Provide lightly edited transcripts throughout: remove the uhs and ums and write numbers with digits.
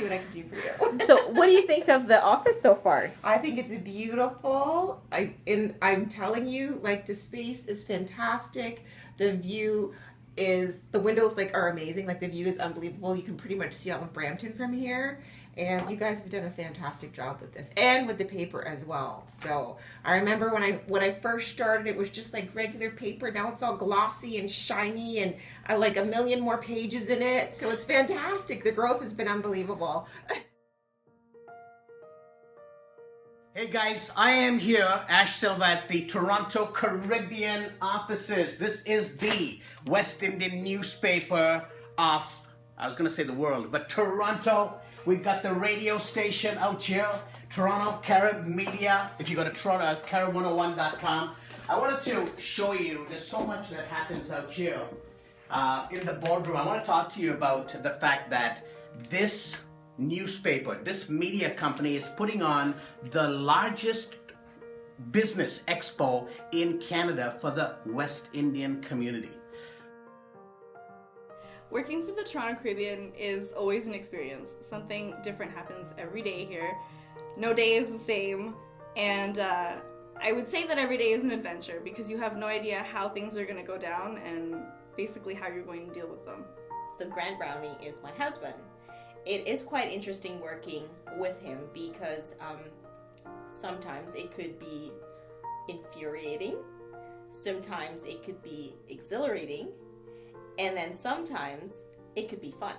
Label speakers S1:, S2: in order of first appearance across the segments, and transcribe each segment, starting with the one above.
S1: see what I can do for you.
S2: So what do you think of the office so far?
S1: I think it's beautiful. I'm telling you, like, the space is fantastic. The view is, the windows like are amazing. Like, the view is unbelievable. You can pretty much see all of Brampton from here. And you guys have done a fantastic job with this and with the paper as well. So I remember when I first started, it was just like regular paper. Now it's all glossy and shiny and like a million more pages in it. So it's fantastic. The growth has been unbelievable.
S3: Hey guys, I am here, Ash Silva, at the Toronto Caribbean offices. This is the West Indian newspaper of, I was going to say the world, but Toronto. We've got the radio station out here, Toronto Carib Media. If you go to Carib101.com, I wanted to show you, there's so much that happens out here in the boardroom. I want to talk to you about the fact that this newspaper, this media company is putting on the largest business expo in Canada for the West Indian community.
S4: Working for the Toronto Caribbean is always an experience. Something different happens every day here. No day is the same, and I would say that every day is an adventure because you have no idea how things are going to go down and basically how you're going to deal with them.
S5: So Grant Brownie is my husband. It is quite interesting working with him because sometimes it could be infuriating, sometimes it could be exhilarating, and then sometimes it could be fun.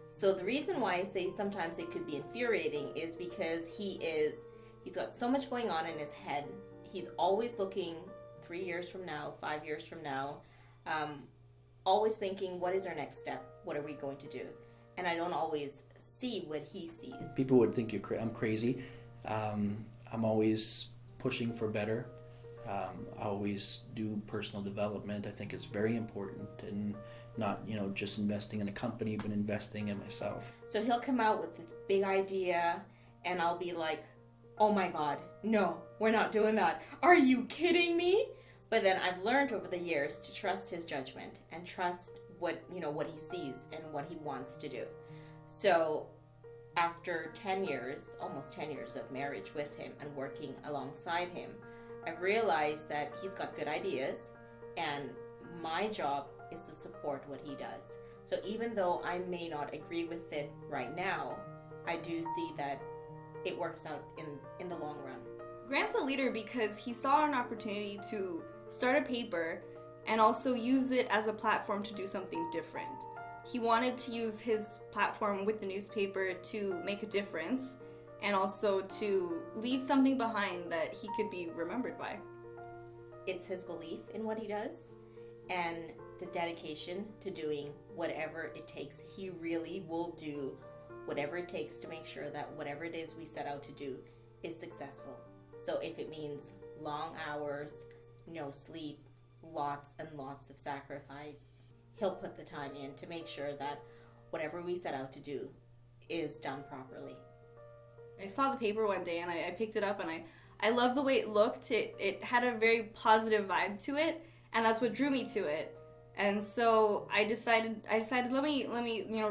S5: So the reason why I say sometimes it could be infuriating is because he's got so much going on in his head. He's always looking 3 years from now, 5 years from now, always thinking, what is our next step? What are we going to do? And I don't always see what he sees.
S6: People would think I'm crazy. I'm always pushing for better. I always do personal development. I think it's very important, and not, just investing in a company, but investing in myself.
S5: So he'll come out with this big idea, and I'll be like, oh my God, no, we're not doing that. Are you kidding me? But then I've learned over the years to trust his judgment and trust what he sees and what he wants to do. So after 10 years, almost 10 years of marriage with him and working alongside him, I've realized that he's got good ideas, and my job is to support what he does. So even though I may not agree with it right now, I do see that it works out in the long run.
S4: Grant's a leader because he saw an opportunity to start a paper and also use it as a platform to do something different. He wanted to use his platform with the newspaper to make a difference and also to leave something behind that he could be remembered by.
S5: It's his belief in what he does and the dedication to doing whatever it takes. He really will do whatever it takes to make sure that whatever it is we set out to do is successful. So if it means long hours, no sleep, lots and lots of sacrifice, he'll put the time in to make sure that whatever we set out to do is done properly.
S4: I saw the paper one day and I picked it up, and I loved the way it looked. It had a very positive vibe to it, and that's what drew me to it. And so I decided let me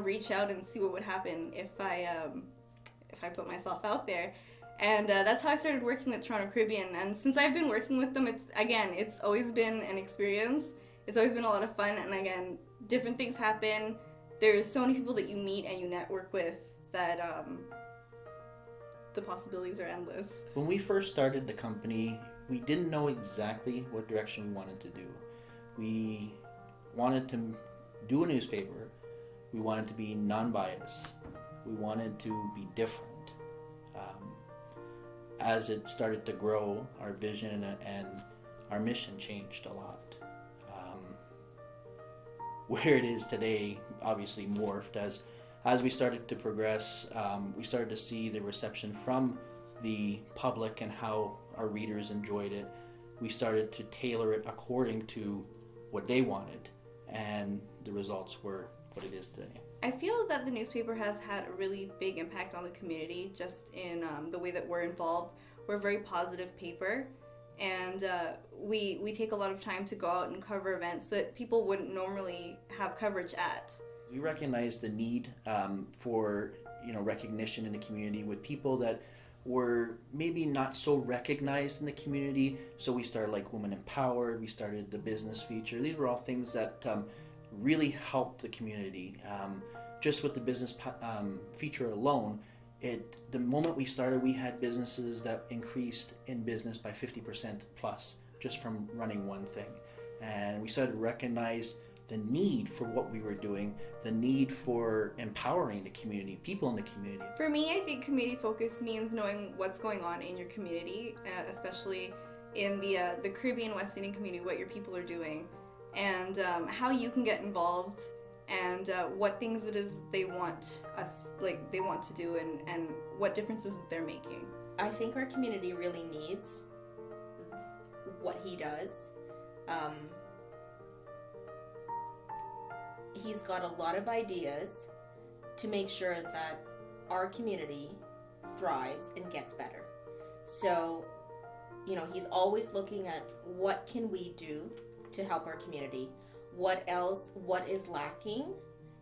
S4: reach out and see what would happen if I put myself out there. And that's how I started working with Toronto Caribbean. And since I've been working with them, it's always been an experience. It's always been a lot of fun, and again, different things happen. There's so many people that you meet and you network with that the possibilities are endless.
S6: When we first started the company, we didn't know exactly what direction we wanted to do. We wanted to do a newspaper. We wanted to be non-biased. We wanted to be different. As it started to grow, our vision and our mission changed a lot. Where it is today obviously morphed as we started to progress. We started to see the reception from the public and how our readers enjoyed it. We started to tailor it according to what they wanted, and the results were what it is today.
S4: I feel that the newspaper has had a really big impact on the community just in the way that we're involved. We're a very positive paper, and we take a lot of time to go out and cover events that people wouldn't normally have coverage at.
S6: We recognize the need for recognition in the community with people that were maybe not so recognized in the community. So we started like Women Empowered. We started the business feature. These were all things that really helped the community. Just with the business feature alone, the moment we started, we had businesses that increased in business by 50% plus just from running one thing. And we started to recognize the need for what we were doing, the need for empowering the community, people in the community.
S4: For me, I think community focus means knowing what's going on in your community, especially in the Caribbean West Indian community, what your people are doing, and how you can get involved, and what things it is they want to do, and what differences that they're making.
S5: I think our community really needs what he does. He's got a lot of ideas to make sure that our community thrives and gets better. So, he's always looking at what can we do to help our community, what is lacking,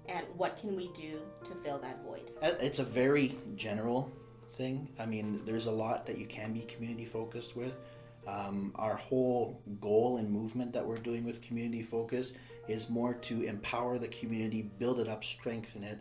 S5: and what can we do to fill that void.
S6: It's a very general thing. I mean, there's a lot that you can be community focused with. Our whole goal and movement that we're doing with community focus is more to empower the community, build it up, strengthen it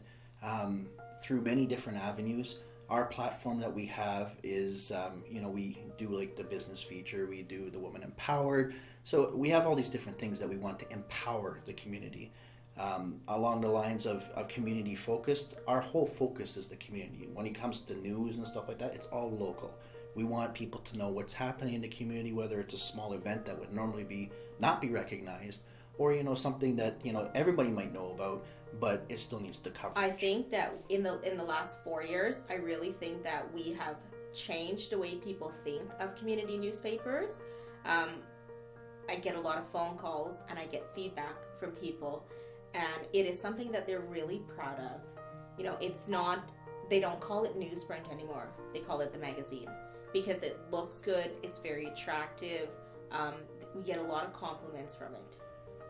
S6: through many different avenues. Our platform that we have is, we do like the business feature, we do the Women Empowered. So we have all these different things that we want to empower the community. Along the lines of community focused, our whole focus is the community. When it comes to news and stuff like that, it's all local. We want people to know what's happening in the community, whether it's a small event that would normally not be recognized, or something that everybody might know about, but it still needs the coverage.
S5: I think that in the last 4 years, I really think that we have changed the way people think of community newspapers. I get a lot of phone calls and I get feedback from people, and it is something that they're really proud of. They don't call it newsprint anymore. They call it the magazine because it looks good. It's very attractive. We get a lot of compliments from it.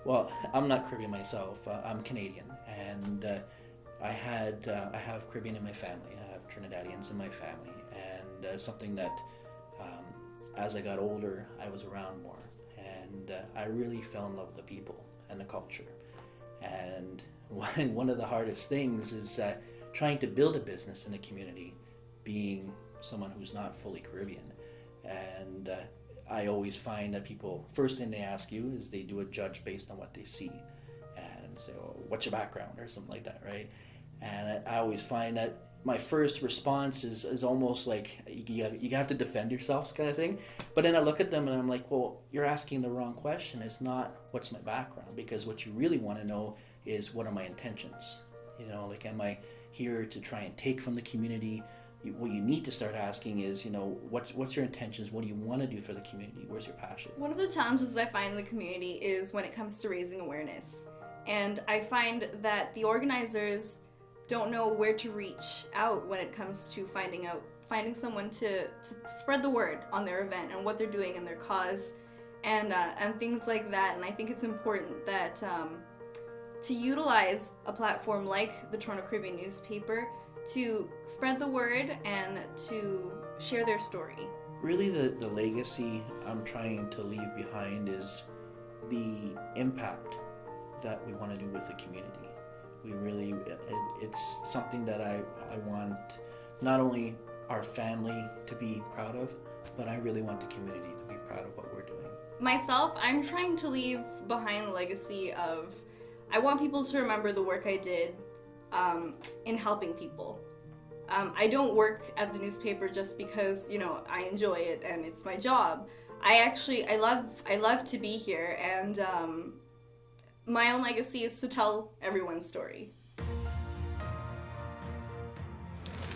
S6: Well, I'm not Caribbean myself. I'm Canadian, and I have Caribbean in my family. I have Trinidadians in my family, and something that as I got older, I was around more, and I really fell in love with the people and the culture. And one of the hardest things is trying to build a business in a community, being someone who's not fully Caribbean, and I always find that people, first thing they ask you is they do a judge based on what they see and say, oh, what's your background or something like that, right? And I always find that my first response is almost like you have to defend yourself kind of thing. But then I look at them and I'm like, well, you're asking the wrong question. It's not what's my background, because what you really want to know is what are my intentions? Am I here to try and take from the community? What you need to start asking is, what's your intentions? What do you want to do for the community? Where's your passion?
S4: One of the challenges I find in the community is when it comes to raising awareness. And I find that the organizers don't know where to reach out when it comes to finding someone to spread the word on their event and what they're doing and their cause and things like that. And I think it's important that to utilize a platform like the Toronto Caribbean newspaper to spread the word and to share their story.
S6: Really the legacy I'm trying to leave behind is the impact that we want to do with the community. It's something that I want not only our family to be proud of, but I really want the community to be proud of what we're doing.
S4: Myself, I'm trying to leave behind the legacy of, I want people to remember the work I did in helping people. I don't work at the newspaper just because, I enjoy it and it's my job. I love to be here, and my own legacy is to tell everyone's story.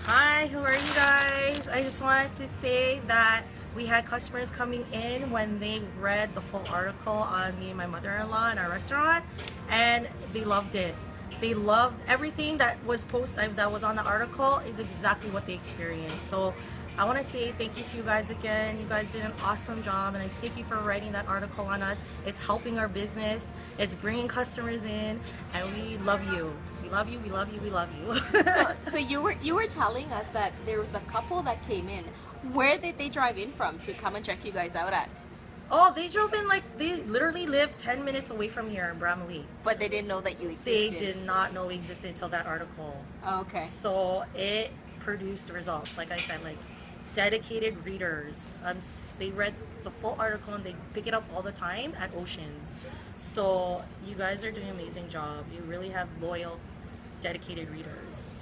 S7: Hi, how are you guys? I just wanted to say that we had customers coming in when they read the full article on me and my mother-in-law in our restaurant, and they loved it. They loved everything that was posted, that was on the article, is exactly what they experienced. So I want to say thank you to you guys again. You guys did an awesome job, and I thank you for writing that article on us. It's helping our business. It's bringing customers in, and we love you. We love you. We love you. We love you.
S2: So you were telling us that there was a couple that came in. Where did they drive in from to come and check you guys out at?
S7: Oh, they drove in like they literally lived 10 minutes away from here in Bramalea.
S2: But they didn't know that you
S7: They
S2: existed.
S7: did not know we existed until that article.
S2: Okay.
S7: So it produced results. Like I said, like dedicated readers. They read the full article and they pick it up all the time at Oceans. So you guys are doing an amazing job. You really have loyal, dedicated readers.